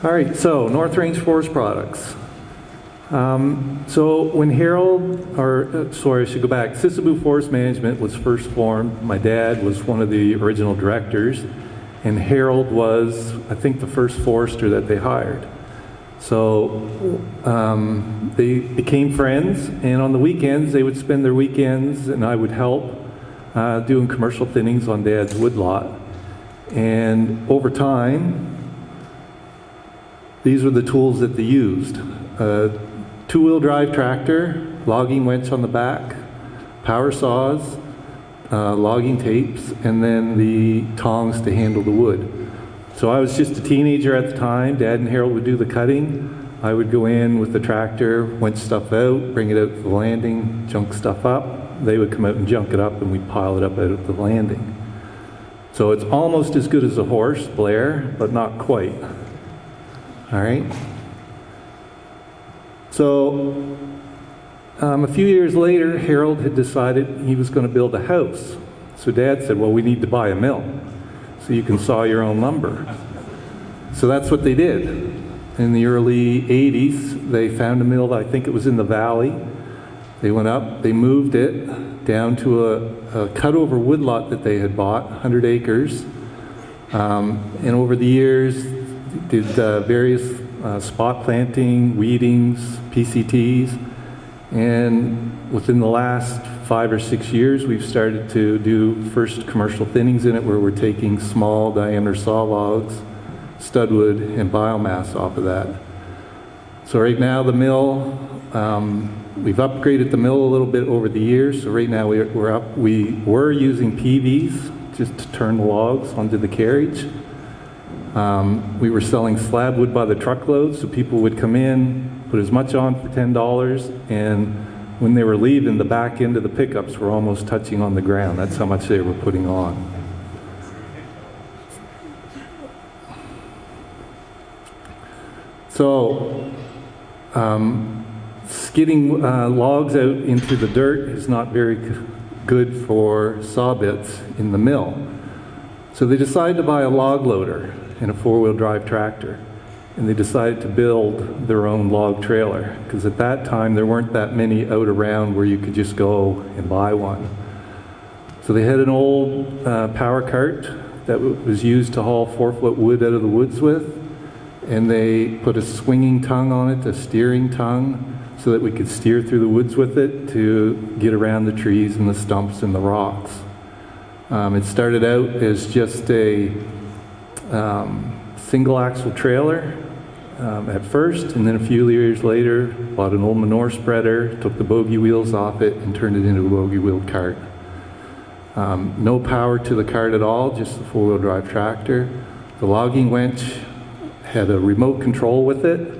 All right, so North Range Forest Products. So when I should go back. Sustainable Forest Management was first formed. My dad was one of the original directors, and Harold was, I think, the first forester that they hired. So they became friends, and on the weekends, they would spend their weekends, and I would help doing commercial thinnings on Dad's woodlot. And over time, these were the tools that they used. Two-wheel drive tractor, logging winch on the back, power saws, logging tapes, and then the tongs to handle the wood. So I was just a teenager at the time. Dad and Harold would do the cutting. I would go in with the tractor, winch stuff out, bring it out to the landing, junk stuff up. They would come out and junk it up, and we'd pile it up out at the landing. So it's almost as good as a horse, Blair, but not quite. All right? So a few years later, Harold had decided he was going to build a house. So Dad said, well, we need to buy a mill so you can saw your own lumber. So that's what they did. In the early 80s, they found a mill, I think it was in the valley. They went up, they moved it down to a cut-over woodlot that they had bought, 100 acres. And over the years, did various spot planting, weedings, PCTs. And within the last 5 or 6 years, we've started to do first commercial thinnings in it, where we're taking small diameter saw logs, studwood, and biomass off of that. So right now the mill, we've upgraded the mill a little bit over the years. So right now we were using PVs just to turn the logs onto the carriage. We were selling slab wood by the truckload, so people would come in, put as much on for $10, and when they were leaving, the back end of the pickups were almost touching on the ground. That's how much they were putting on. So, skidding logs out into the dirt is not very good for saw bits in the mill. So they decided to buy a log loader and a four-wheel drive tractor. And they decided to build their own log trailer, because at that time there weren't that many out around where you could just go and buy one. So they had an old power cart that was used to haul 4-foot wood out of the woods with, and they put a swinging tongue on it, a steering tongue, so that we could steer through the woods with it to get around the trees and the stumps and the rocks. It started out as just a single axle trailer at first, and then a few years later bought an old manure spreader, took the bogey wheels off it, and turned it into a bogey wheeled cart. No power to the cart at all, just the four-wheel drive tractor. The logging winch had a remote control with it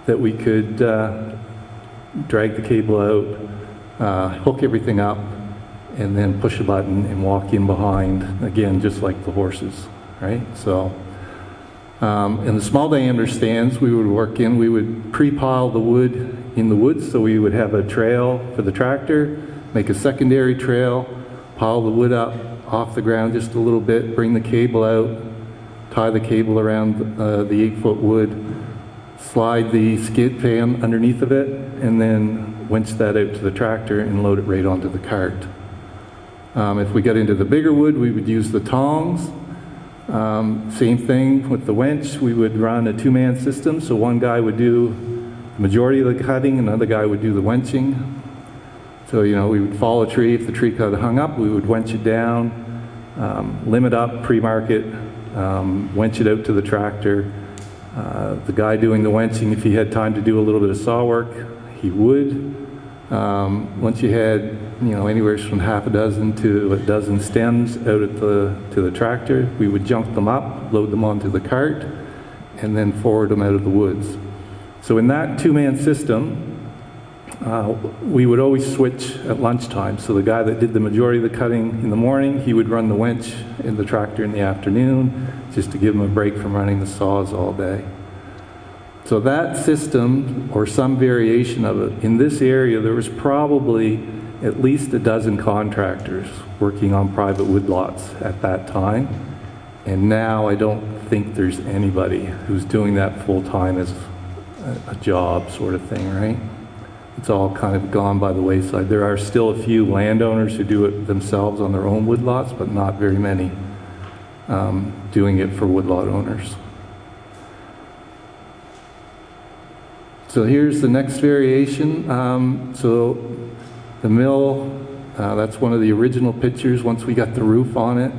that we could drag the cable out, hook everything up, and then push a button and walk in behind, again, just like the horses, right? So, in the small diameter stands we would work in, we would pre-pile the wood in the woods, so we would have a trail for the tractor, make a secondary trail, pile the wood up off the ground just a little bit, bring the cable out, tie the cable around the 8-foot wood, slide the skid pan underneath of it, and then winch that out to the tractor and load it right onto the cart. If we got into the bigger wood, we would use the tongs. Same thing with the winch. We would run a two-man system, so one guy would do the majority of the cutting, another guy would do the winching. So, you know, we would fall a tree. If the tree got hung up, we would winch it down, limb it up, pre-mark it, winch it out to the tractor. The guy doing the winching, if he had time to do a little bit of saw work, he would. Once you had, you know, anywhere from half a dozen to a dozen stems out at to the tractor, we would junk them up, load them onto the cart, and then forward them out of the woods. So in that two-man system, we would always switch at lunchtime. So the guy that did the majority of the cutting in the morning, he would run the winch in the tractor in the afternoon, just to give him a break from running the saws all day. So that system, or some variation of it, in this area there was probably at least a dozen contractors working on private woodlots at that time. And now I don't think there's anybody who's doing that full-time as a job sort of thing, right? It's all kind of gone by the wayside. There are still a few landowners who do it themselves on their own woodlots, but not very many doing it for woodlot owners. So here's the next variation. So the mill, that's one of the original pictures once we got the roof on it.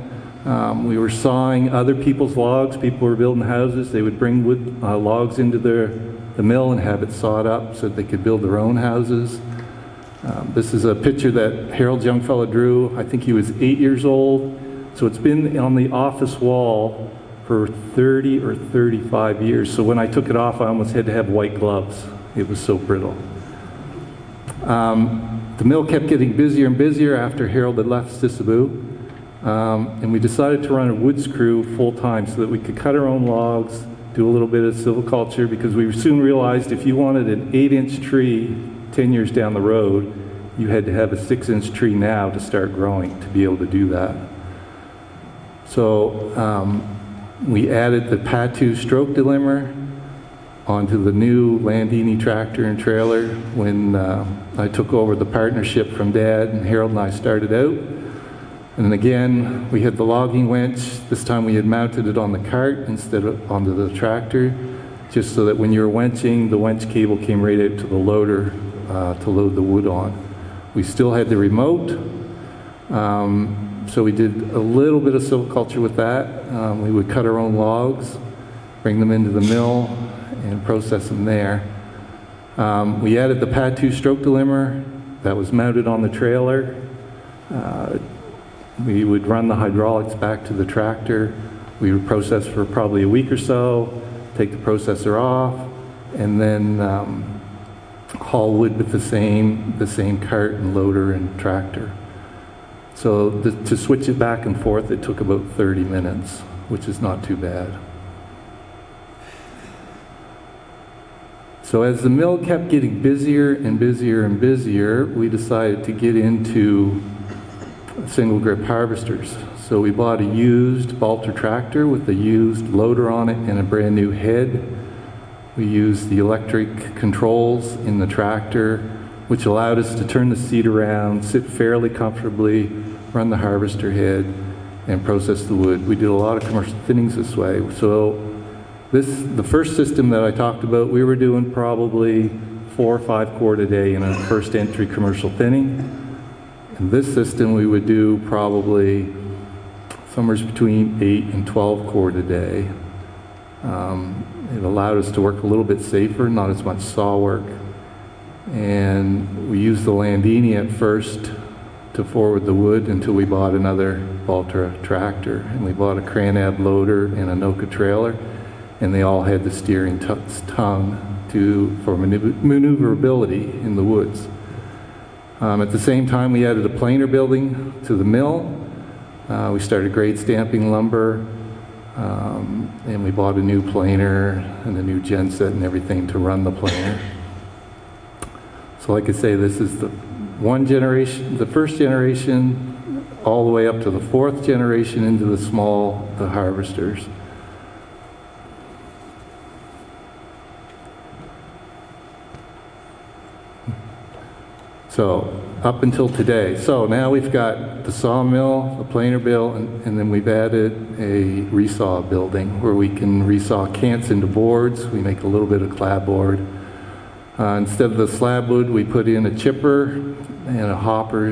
We were sawing other people's logs. People were building houses. They would bring wood logs into the mill and have it sawed up so that they could build their own houses. This is a picture that Harold Youngfellow drew. I think he was 8 years old. So it's been on the office wall for 30 or 35 years. So when I took it off, I almost had to have white gloves. It was so brittle. The mill kept getting busier and busier after Harold had left Sisebou. And we decided to run a woods crew full-time so that we could cut our own logs, do a little bit of silviculture, because we soon realized if you wanted an 8-inch tree 10 years down the road, you had to have a 6-inch tree now to start growing to be able to do that. So we added the Patu stroke delimber onto the new Landini tractor and trailer when I took over the partnership from Dad, and Harold and I started out. And again, we had the logging winch. This time we had mounted it on the cart instead of onto the tractor, just so that when you were winching, the winch cable came right out to the loader to load the wood on. We still had the remote, so we did a little bit of silviculture with that. We would cut our own logs, bring them into the mill, and process them there. We added the Patu stroke delimber that was mounted on the trailer. We would run the hydraulics back to the tractor. We would process for probably a week or so, take the processor off, and then haul wood with the same cart and loader and tractor. So to switch it back and forth, it took about 30 minutes, which is not too bad. So as the mill kept getting busier and busier and busier, we decided to get into single grip harvesters. So we bought a used Balter tractor with a used loader on it and a brand new head. We used the electric controls in the tractor, which allowed us to turn the seat around, sit fairly comfortably, run the harvester head, and process the wood. We did a lot of commercial thinnings this way. So the first system that I talked about, we were doing probably 4 or 5 cord a day in a first entry commercial thinning. In this system, we would do probably somewhere between 8 and 12 cord a day. It allowed us to work a little bit safer, not as much saw work. And we used the Landini at first to forward the wood until we bought another Valtra tractor. And we bought a Cranab loader and a Noka trailer, and they all had the steering tongue for maneuverability in the woods. At the same time, we added a planer building to the mill. We started grade stamping lumber, and we bought a new planer and a new genset and everything to run the planer. So like I say, this is the first generation, all the way up to the 4th generation into the harvesters. So up until today. So now we've got the sawmill, the planer mill, and then we've added a resaw building where we can resaw cants into boards. We make a little bit of clapboard. Instead of the slab wood, we put in a chipper and a hopper.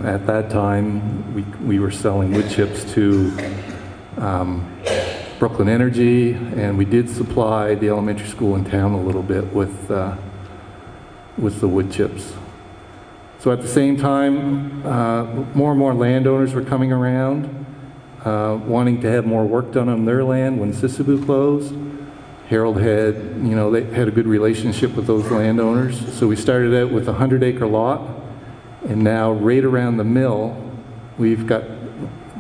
At that time, we were selling wood chips to Brooklyn Energy, and we did supply the elementary school in town a little bit with the wood chips. So at the same time, more and more landowners were coming around, wanting to have more work done on their land when Sisebou closed. Harold they had a good relationship with those landowners. So we started out with a 100-acre lot, and now right around the mill, we've got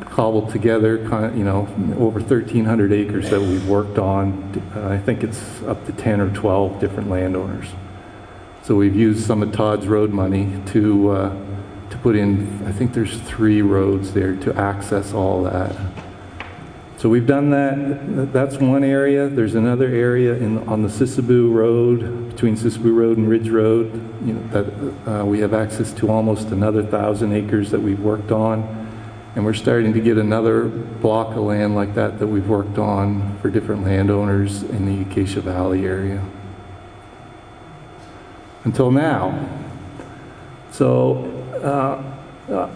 cobbled together, over 1,300 acres that we've worked on. I think it's up to 10 or 12 different landowners. So we've used some of Todd's road money to put in, I think there's 3 roads there to access all that. So we've done that. That's one area. There's another area on the Sisebou Road, between Sisebou Road and Ridge Road, that we have access to almost another 1,000 acres that we've worked on. And we're starting to get another block of land like that we've worked on for different landowners in the Acacia Valley area. Until now. So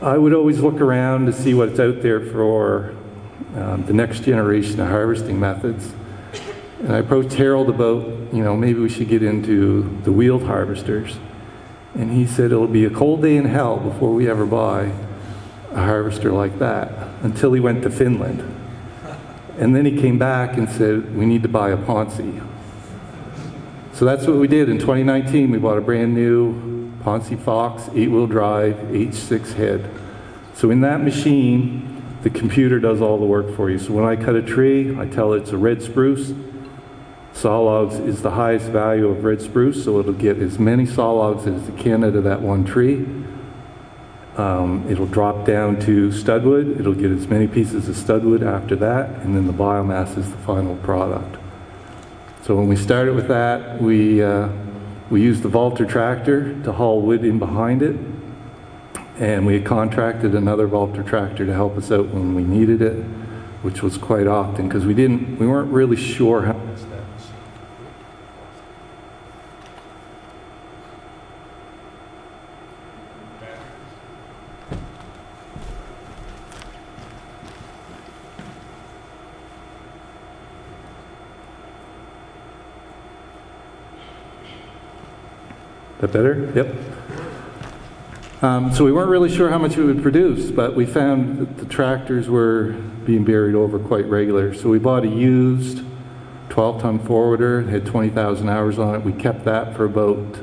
I would always look around to see what's out there for the next generation of harvesting methods. And I approached Harold about, maybe we should get into the wheeled harvesters. And he said it'll be a cold day in hell before we ever buy a harvester like that, until he went to Finland. And then he came back and said, we need to buy a Ponce. So that's what we did. In 2019, we bought a brand new Ponce Fox 8-wheel drive H6 head. So in that machine, the computer does all the work for you. So when I cut a tree, I tell it it's a red spruce. Saw logs is the highest value of red spruce, so it'll get as many saw logs as it can out of that one tree. It'll drop down to studwood. It'll get as many pieces of studwood after that, and then the biomass is the final product. So when we started with that, we used the Valter tractor to haul wood in behind it, and we had contracted another Valter tractor to help us out when we needed it, which was quite often because we weren't really sure how much that machine. That better? Yep. So we weren't really sure how much we would produce, but we found that the tractors were being buried over quite regular. So we bought a used 12-ton forwarder. It had 20,000 hours on it. We kept that for about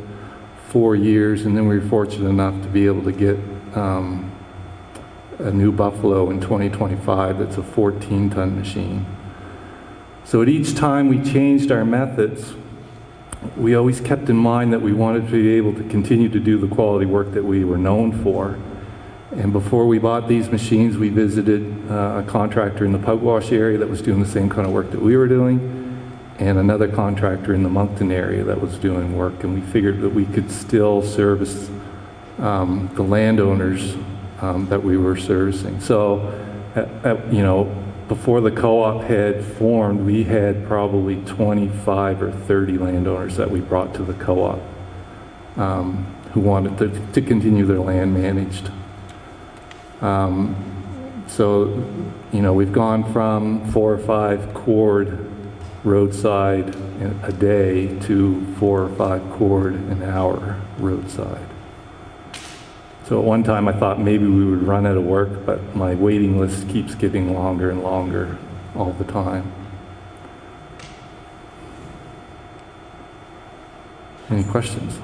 4 years, and then we were fortunate enough to be able to get a new Buffalo in 2025 that's a 14-ton machine. So at each time we changed our methods, we always kept in mind that we wanted to be able to continue to do the quality work that we were known for. And before we bought these machines, we visited a contractor in the Pugwash area that was doing the same kind of work that we were doing, and another contractor in the Moncton area that was doing work. And we figured that we could still service the landowners that we were servicing. So, before the co-op had formed, we had probably 25 or 30 landowners that we brought to the co-op who wanted to continue their land managed. We've gone from 4 or 5 cord roadside a day to 4 or 5 cord an hour roadside. So at one time I thought maybe we would run out of work, but my waiting list keeps getting longer and longer all the time. Any questions?